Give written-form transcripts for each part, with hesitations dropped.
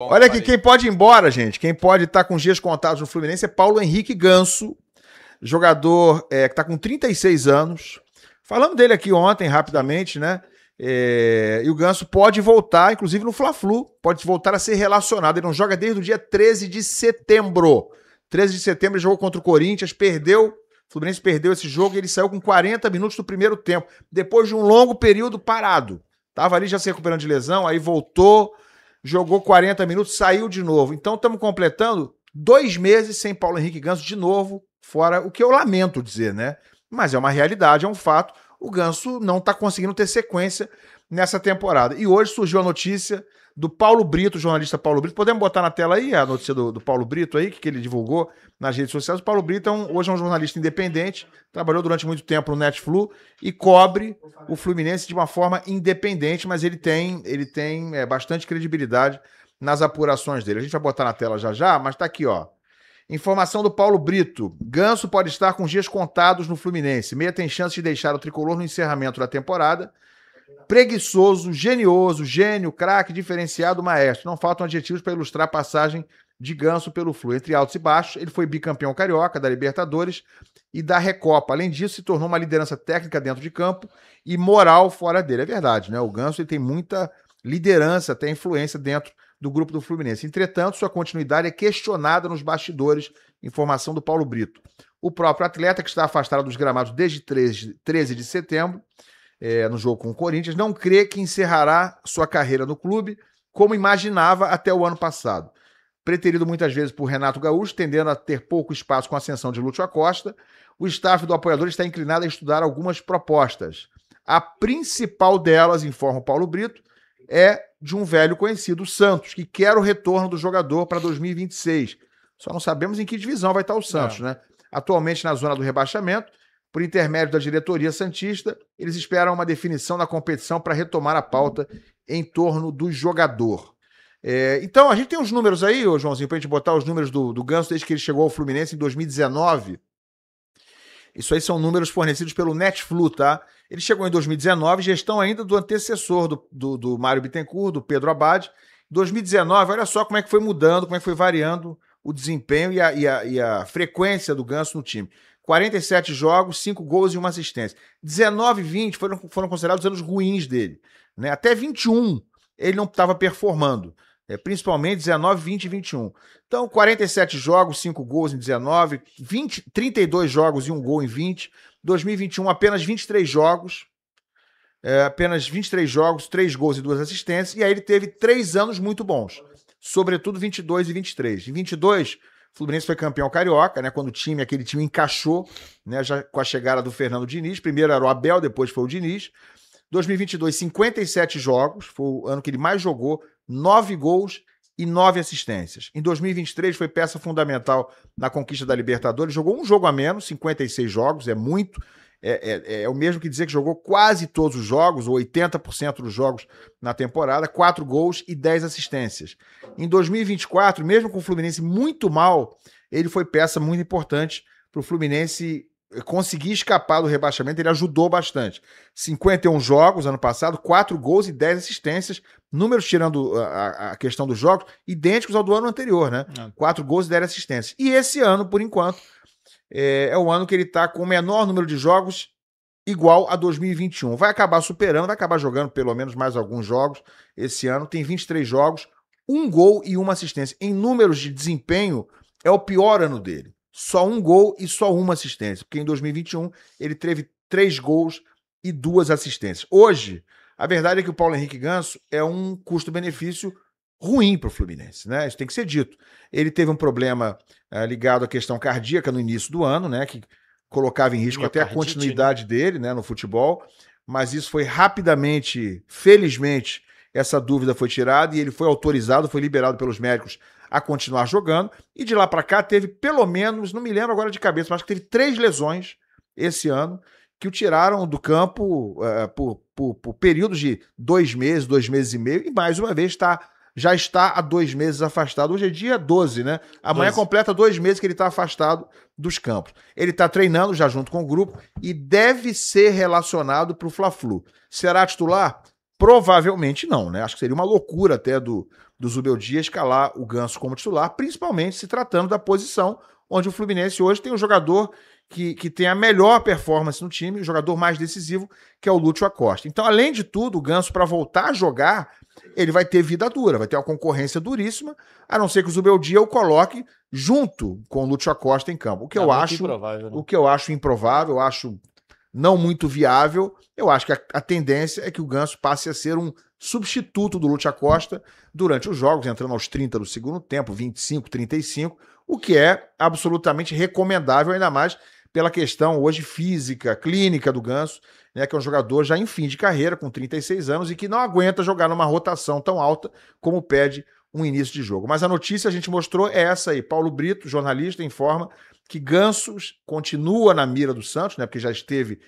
Olha aqui, quem pode ir embora, gente, quem pode estar com os dias contados no Fluminense é Paulo Henrique Ganso, jogador que está com 36 anos. Falamos dele aqui ontem, rapidamente, né? E o Ganso pode voltar, inclusive no Fla-Flu, pode voltar a ser relacionado. Ele não joga desde o dia 13 de setembro. 13 de setembro ele jogou contra o Corinthians, perdeu. O Fluminense perdeu esse jogo e ele saiu com 40 minutos do primeiro tempo, depois de um longo período parado. Tava ali já se recuperando de lesão, aí voltou, jogou 40 minutos, saiu de novo. Então estamos completando 2 meses sem Paulo Henrique Ganso de novo, fora o que eu lamento dizer, né? Mas é uma realidade, é um fato. O Ganso não está conseguindo ter sequência nessa temporada. E hoje surgiu a notícia do Paulo Brito, jornalista Paulo Brito. Podemos botar na tela aí a notícia do Paulo Brito aí, que ele divulgou nas redes sociais. O Paulo Brito hoje é um jornalista independente, trabalhou durante muito tempo no Netflu e cobre o Fluminense de uma forma independente, mas ele tem bastante credibilidade nas apurações dele. A gente vai botar na tela já, mas tá aqui, ó. Informação do Paulo Brito. Ganso pode estar com os dias contados no Fluminense. Meia tem chance de deixar o tricolor no encerramento da temporada. Preguiçoso, genioso, gênio, craque, diferenciado, maestro. Não faltam adjetivos para ilustrar a passagem de Ganso pelo Flu. Entre altos e baixos, ele foi bicampeão carioca, da Libertadores e da Recopa. Além disso, se tornou uma liderança técnica dentro de campo e moral fora dele. É verdade, né? O Ganso ele tem muita liderança, até influência dentro do grupo do Fluminense. Entretanto, sua continuidade é questionada nos bastidores. Informação do Paulo Brito. O próprio atleta, que está afastado dos gramados desde 13 de setembro, no jogo com o Corinthians, não crê que encerrará sua carreira no clube como imaginava até o ano passado. Preterido muitas vezes por Renato Gaúcho, tendendo a ter pouco espaço com a ascensão de Lúcio Acosta, o staff do apoiador está inclinado a estudar algumas propostas. A principal delas, informa o Paulo Brito, é de um velho conhecido, o Santos, que quer o retorno do jogador para 2026. Só não sabemos em que divisão vai estar o Santos, né? Atualmente na zona do rebaixamento, por intermédio da diretoria santista, eles esperam uma definição na competição para retomar a pauta em torno do jogador. Então, a gente tem uns números aí, ô Joãozinho, para a gente botar os números do Ganso desde que ele chegou ao Fluminense em 2019. Isso aí são números fornecidos pelo Netflu, tá? Ele chegou em 2019, gestão ainda do antecessor do Mário Bittencourt, do Pedro Abad. 2019, olha só como é que foi mudando, como é que foi variando o desempenho e a frequência do Ganso no time. 47 jogos, 5 gols e 1 assistência. 19 e 20 foram considerados anos ruins dele, né? Até 21 ele não estava performando, principalmente 19, 20 e 21. Então, 47 jogos, 5 gols em 19, 32 jogos e 1 gol em 20. 2021, apenas 23 jogos, 3 gols e 2 assistências. E aí ele teve 3 anos muito bons, sobretudo 22 e 23. Em 22... O Fluminense foi campeão carioca, né? Quando aquele time encaixou, né? Já com a chegada do Fernando Diniz. Primeiro era o Abel, depois foi o Diniz. 2022, 57 jogos, foi o ano que ele mais jogou, 9 gols e 9 assistências. Em 2023 foi peça fundamental na conquista da Libertadores, jogou um jogo a menos, 56 jogos, é muito. É o mesmo que dizer que jogou quase todos os jogos, ou 80% dos jogos na temporada, 4 gols e 10 assistências. Em 2024, mesmo com o Fluminense muito mal, ele foi peça muito importante para o Fluminense conseguir escapar do rebaixamento, ele ajudou bastante. 51 jogos ano passado, 4 gols e 10 assistências, números tirando a questão dos jogos, idênticos ao do ano anterior, né? 4 gols e 10 assistências. E esse ano, por enquanto, é o ano que ele está com o menor número de jogos igual a 2021. Vai acabar superando, vai acabar jogando pelo menos mais alguns jogos esse ano. Tem 23 jogos, 1 gol e 1 assistência. Em números de desempenho, é o pior ano dele. Só 1 gol e só 1 assistência. Porque em 2021 ele teve 3 gols e 2 assistências. Hoje, a verdade é que o Paulo Henrique Ganso é um custo-benefício ruim para o Fluminense, né? Isso tem que ser dito. Ele teve um problema ligado à questão cardíaca no início do ano, né? Que colocava em risco até a continuidade dele, né, no futebol, mas isso foi rapidamente, felizmente, essa dúvida foi tirada e ele foi autorizado, foi liberado pelos médicos a continuar jogando, e de lá para cá teve pelo menos, não me lembro agora de cabeça, mas que teve 3 lesões esse ano que o tiraram do campo por períodos de 2 meses, 2 meses e meio, e mais uma vez já está há 2 meses afastado. Hoje é dia 12, né? Amanhã completa 2 meses que ele está afastado dos campos. Ele está treinando já junto com o grupo e deve ser relacionado para o Fla-Flu. Será titular? Provavelmente não, né? Acho que seria uma loucura até do do Zubeldia escalar o Ganso como titular, principalmente se tratando da posição onde o Fluminense hoje tem um jogador que tem a melhor performance no time, o jogador mais decisivo, que é o Lúcio Acosta. Então, além de tudo, o Ganso, para voltar a jogar, ele vai ter vida dura, vai ter uma concorrência duríssima, a não ser que o Zubeldia o coloque junto com o Lúcio Acosta em campo. O que eu acho improvável, né? O que eu acho improvável, eu acho não muito viável. Eu acho que a tendência é que o Ganso passe a ser um substituto do Lúcio Acosta durante os jogos, entrando aos 30 do segundo tempo, 25, 35, o que é absolutamente recomendável, ainda mais pela questão hoje física, clínica do Ganso, né, que é um jogador já em fim de carreira, com 36 anos, e que não aguenta jogar numa rotação tão alta como pede um início de jogo. Mas a notícia a gente mostrou é essa aí. Paulo Brito, jornalista, informa que Ganso continua na mira do Santos, né, porque já esteve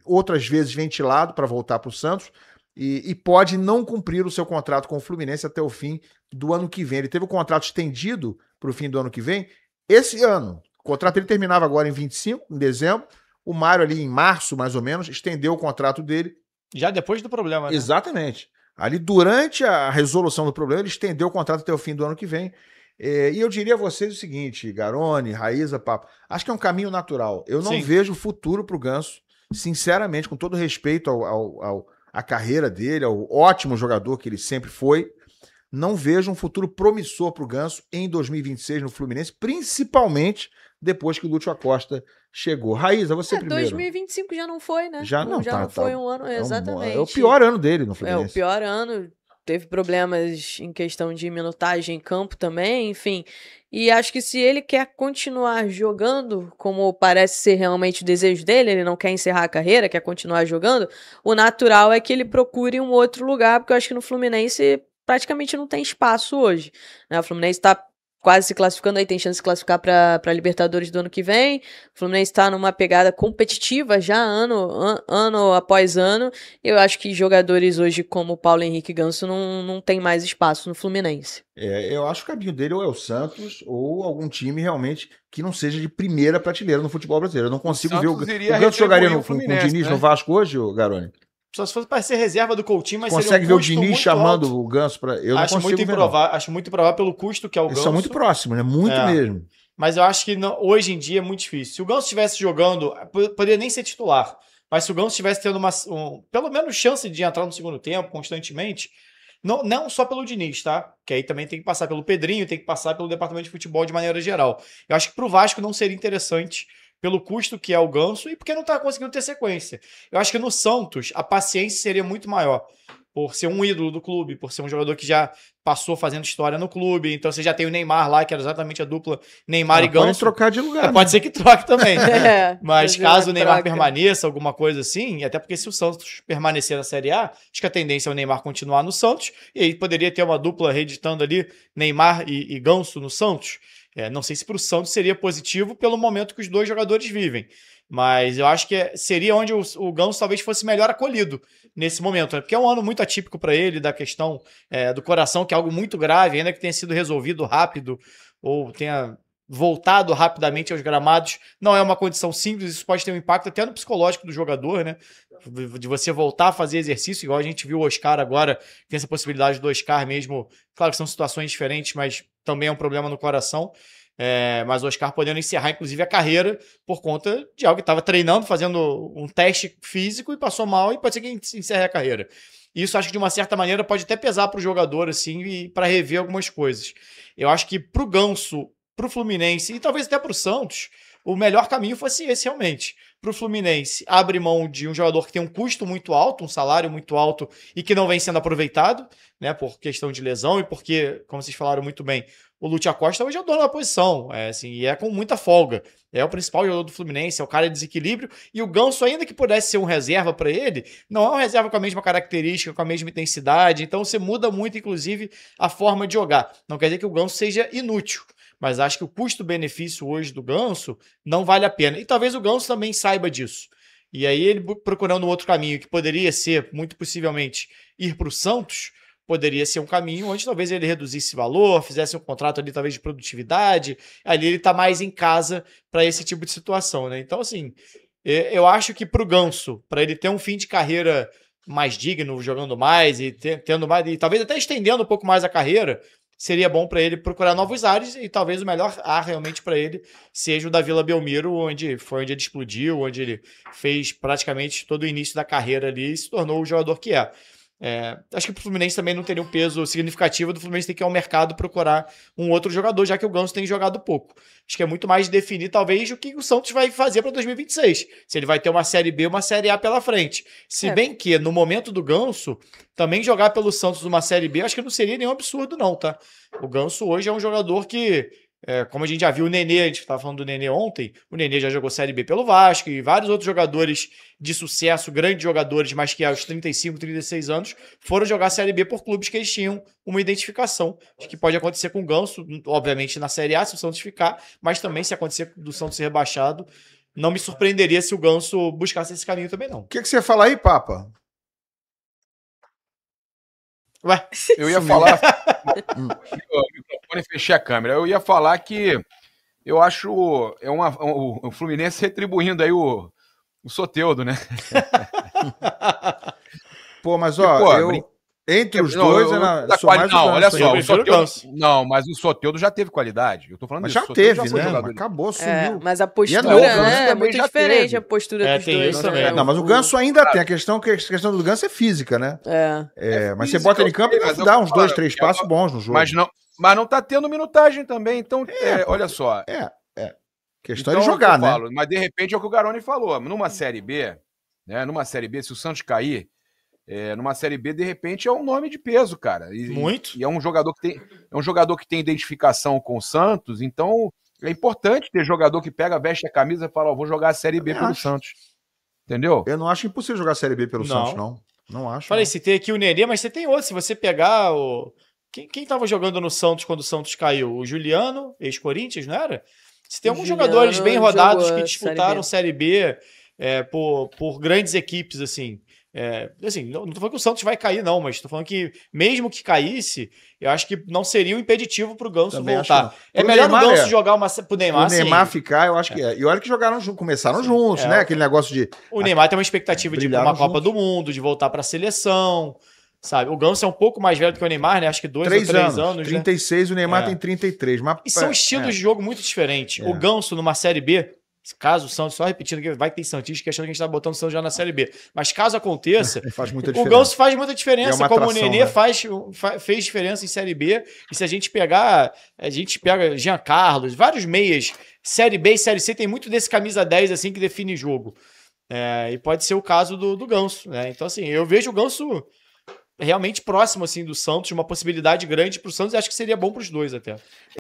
outras vezes ventilado para voltar para o Santos, e pode não cumprir o seu contrato com o Fluminense até o fim do ano que vem. Ele teve o contrato estendido para o fim do ano que vem esse ano. O contrato ele terminava agora em 25, em dezembro. O Mário ali em março, mais ou menos, estendeu o contrato dele. Já depois do problema, né? Exatamente. Ali, durante a resolução do problema, ele estendeu o contrato até o fim do ano que vem. E eu diria a vocês o seguinte, Garone, Raíza, Papo, acho que é um caminho natural. Eu não vejo futuro para o Ganso, sinceramente, com todo respeito à carreira dele, ao ótimo jogador que ele sempre foi. Não vejo um futuro promissor para o Ganso em 2026 no Fluminense, principalmente depois que o Lúcio Acosta chegou. Raíza, você primeiro. 2025 já não foi, né? Já não foi um ano, exatamente. É o pior ano dele no Fluminense. É o pior ano, teve problemas em questão de minutagem em campo também, enfim. E acho que se ele quer continuar jogando, como parece ser realmente o desejo dele, ele não quer encerrar a carreira, quer continuar jogando, o natural é que ele procure um outro lugar, porque eu acho que no Fluminense praticamente não tem espaço hoje, né? O Fluminense está quase se classificando, aí tem chance de se classificar para Libertadores do ano que vem. O Fluminense está numa pegada competitiva já ano após ano. Eu acho que jogadores hoje como o Paulo Henrique Ganso não tem mais espaço no Fluminense. Eu acho que o caminho dele ou é o Santos ou algum time realmente que não seja de primeira prateleira no futebol brasileiro. Eu não consigo ver o Ganso jogaria com o Diniz, né? No Vasco hoje, Garone? Só se fosse para ser reserva do Coutinho, mas consegue ver o Diniz chamando alto. O Ganso para. Eu acho não consigo muito improvável. Acho muito improvável pelo custo que é o Ganso. Eles são muito próximos, né? Muito mesmo. Mas eu acho que não, hoje em dia é muito difícil. Se o Ganso estivesse jogando, poderia nem ser titular. Mas se o Ganso estivesse tendo pelo menos chance de entrar no segundo tempo constantemente, não só pelo Diniz, tá? Que aí também tem que passar pelo Pedrinho, tem que passar pelo departamento de futebol de maneira geral. Eu acho que pro Vasco não seria interessante pelo custo que é o Ganso e porque não tá conseguindo ter sequência. Eu acho que no Santos a paciência seria muito maior, por ser um ídolo do clube, por ser um jogador que já passou fazendo história no clube. Então você já tem o Neymar lá, que era exatamente a dupla Neymar e Ganso. Pode trocar de lugar. Pode ser que troque também. Mas caso o Neymar permaneça, alguma coisa assim, e até porque se o Santos permanecer na Série A, acho que a tendência é o Neymar continuar no Santos, e aí poderia ter uma dupla reeditando ali Neymar e Ganso no Santos. Não sei se para o Santos seria positivo pelo momento que os dois jogadores vivem, mas eu acho que seria onde o Ganso talvez fosse melhor acolhido nesse momento, né? Porque é um ano muito atípico para ele, da questão do coração, que é algo muito grave, ainda que tenha sido resolvido rápido ou tenha voltado rapidamente aos gramados. Não é uma condição simples, isso pode ter um impacto até no psicológico do jogador, né? De você voltar a fazer exercício, igual a gente viu o Oscar agora, tem essa possibilidade do Oscar mesmo. Claro que são situações diferentes, mas também é um problema no coração. Mas o Oscar podendo encerrar, inclusive, a carreira por conta de algo que estava treinando, fazendo um teste físico e passou mal e pode ser que encerre a carreira. Isso acho que de uma certa maneira pode até pesar para o jogador assim, e para rever algumas coisas. Eu acho que para o Ganso, para o Fluminense e talvez até para o Santos, o melhor caminho fosse esse realmente. Para o Fluminense, abre mão de um jogador que tem um custo muito alto, um salário muito alto e que não vem sendo aproveitado, né, por questão de lesão e porque, como vocês falaram muito bem, o Lúcio Acosta hoje é o dono da posição, e é com muita folga. É o principal jogador do Fluminense, é o cara de desequilíbrio, e o Ganso, ainda que pudesse ser um reserva para ele, não é um reserva com a mesma característica, com a mesma intensidade, então você muda muito, inclusive, a forma de jogar. Não quer dizer que o Ganso seja inútil, mas acho que o custo-benefício hoje do Ganso não vale a pena. E talvez o Ganso também saiba disso. E aí ele procurando um outro caminho, que poderia ser, muito possivelmente, ir para o Santos, poderia ser um caminho onde talvez ele reduzisse valor, fizesse um contrato ali talvez de produtividade, ali ele está mais em casa para esse tipo de situação, né? Então, assim, eu acho que para o Ganso, para ele ter um fim de carreira mais digno, jogando mais e tendo mais, e talvez até estendendo um pouco mais a carreira, seria bom para ele procurar novos ares e talvez o melhor ar realmente para ele seja o da Vila Belmiro, onde ele explodiu, onde ele fez praticamente todo o início da carreira ali e se tornou o jogador que é. Acho que pro Fluminense também não teria um peso significativo do Fluminense ter que ir ao mercado procurar um outro jogador, já que o Ganso tem jogado pouco. Acho que é muito mais definir, talvez, o que o Santos vai fazer para 2026. Se ele vai ter uma Série B, uma Série A pela frente. Se bem que, no momento do Ganso, também jogar pelo Santos uma Série B, acho que não seria nenhum absurdo, não, tá? O Ganso hoje é um jogador que, como a gente já viu o Nenê, a gente estava falando do Nenê ontem, o Nenê já jogou Série B pelo Vasco e vários outros jogadores de sucesso, grandes jogadores, mas que aos 35, 36 anos foram jogar Série B por clubes que eles tinham uma identificação. Acho que pode acontecer com o Ganso, obviamente na Série A, se o Santos ficar, mas também se acontecer do Santos ser rebaixado, não me surpreenderia se o Ganso buscasse esse caminho também, não. O que você fala aí, Papa? Ué? Eu ia falar... o microfone, fechei a câmera. Eu ia falar que eu acho o Fluminense retribuindo aí o Soteldo, né? Pô, mas entre os dois, olha só, o Soteldo, não, mas o Soteldo já teve qualidade. Eu tô falando disso. Já teve, né? Acabou, sumiu. Mas a postura, é muito diferente a postura dos dois. Também. Não, mas o Ganso ainda tem. A questão do Ganso é física, né? Mas você bota ele em campo e dá uns 2, 3 passos bons no jogo. Mas não tá tendo minutagem também, então, olha só. Questão de jogar, né? Mas de repente é o que o Garoni falou. Numa Série B, se o Santos cair, numa Série B, de repente, é um nome de peso, cara. Muito. E é um jogador que tem identificação com o Santos, então é importante ter jogador que pega, veste a camisa e fala, vou jogar a Série B pelo Santos. Entendeu? Eu não acho impossível jogar a Série B pelo Santos, não. Não acho. Falei, se tem aqui o Nenê, mas você tem outro. Se você pegar o... Quem tava jogando no Santos quando o Santos caiu? O Juliano, ex-Corinthians, não era? Se tem alguns jogadores bem rodados que disputaram Série B por grandes equipes, assim. Não tô falando que o Santos vai cair, não, mas tô falando que, mesmo que caísse, eu acho que não seria um impeditivo pro Ganso voltar. É melhor o Ganso jogar pro Neymar. O Neymar ficar, eu acho que é. E olha que começaram juntos, né? Aquele negócio de. O Neymar tem uma expectativa de ir pra uma Copa do Mundo, de voltar pra seleção. Sabe? O Ganso é um pouco mais velho do que o Neymar, né? Acho que 2 ou 3 anos. 36, o Neymar tem 33. Mas... E são estilos de jogo muito diferentes. O Ganso, numa Série B, caso o Santos, só repetindo que vai ter Santista, que achando que a gente tá botando o Santos já na Série B. Mas caso aconteça, o Ganso faz muita diferença, como atração, o Nenê fez diferença em Série B. E se a gente pega Jean Carlos, vários meias, Série B e Série C, tem muito desse camisa 10 assim que define jogo. E pode ser o caso do Ganso, né? Então, assim, eu vejo o Ganso realmente próximo assim do Santos, uma possibilidade grande para o Santos, e acho que seria bom para os dois até.